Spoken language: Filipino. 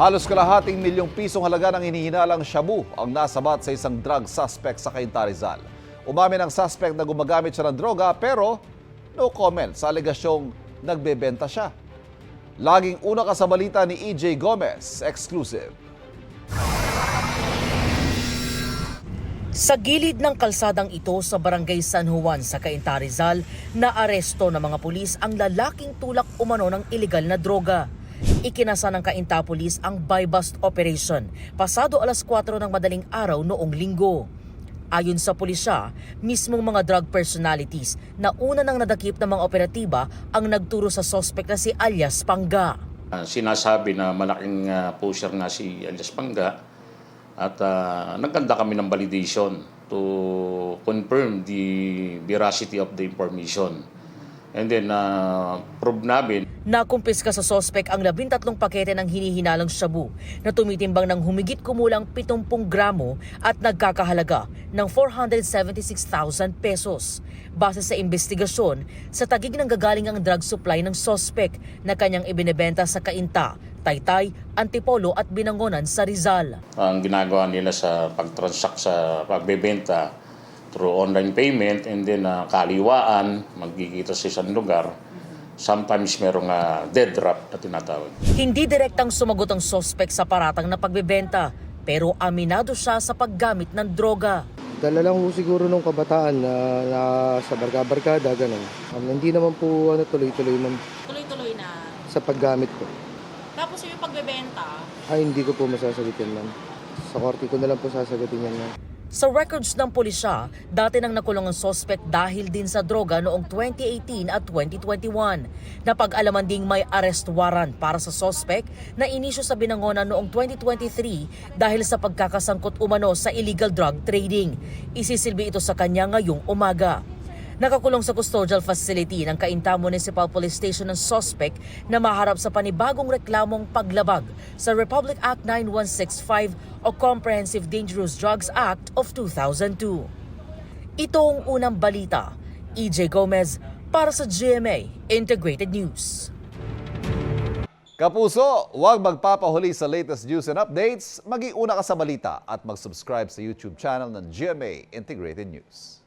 Halos kalahating milyong pisong halaga ng hinihinalang shabu ang nasabat sa isang drug suspect sa Cainta, Rizal. Umamin ang suspect na gumagamit siya ng droga pero no comment sa alegasyong nagbebenta siya. Laging una ka sa balita ni EJ Gomez, exclusive. Sa gilid ng kalsadang ito sa Barangay San Juan sa Cainta, Rizal, naaresto ng mga pulis ang lalaking tulak umano ng ilegal na droga. Ikinasa ng Cainta Police ang buy-bust operation pasado alas 4 ng madaling araw noong linggo. Ayon sa pulisya, mismong mga drug personalities na una nang nadakip ng mga operatiba ang nagturo sa suspect na si alias Pangga. Sinasabi na malaking pusher nga si alias Pangga at nagkanda kami ng validation to confirm the veracity of the information. And then, prove namin. Nakumpiska sa suspect ang 13 pakete ng hinihinalang shabu na tumitimbang ng humigit kumulang 70 gramo at nagkakahalaga ng 476,000 pesos. Base sa investigasyon, sa Taguig nang gagaling ang drug supply ng suspect na kanyang ibinebenta sa Cainta, Taytay, Antipolo at Binangonan sa Rizal. Ang ginagawa nila sa pag-transact sa pagbebenta through online payment and then kaliwaan, magkikita sa isang lugar. Sometimes merong dead drop na tinatawag. Hindi direktang sumagot ang suspect sa paratang na pagbebenta, pero aminado siya sa paggamit ng droga. Dala lang po siguro nung kabataan na sa barka-barkada, ganun. Hindi naman po tuloy-tuloy Tuloy-tuloy na. sa paggamit ko. Tapos yung pagbebenta, Ay, hindi ko po masasagot yan, ma'am. Sa korte ko na lang po sasagutin yan, ma'am. Sa records ng pulisya, dati nang nakulong ang suspect dahil din sa droga noong 2018 at 2021. Napag-alaman ding may arrest warrant para sa suspect na inisyu sa Binangonan noong 2023 dahil sa pagkakasangkot umano sa illegal drug trading. Isisilbi ito sa kanya ngayong umaga. Nakakulong sa custodial facility ng Cainta Municipal Police Station ng suspect na maharap sa panibagong reklamong paglabag sa Republic Act 9165 o Comprehensive Dangerous Drugs Act of 2002. Ito ang unang balita. EJ Gomez para sa GMA Integrated News. Kapuso, huwag magpapahuli sa latest news and updates. Maging una ka sa balita at mag-subscribe sa YouTube channel ng GMA Integrated News.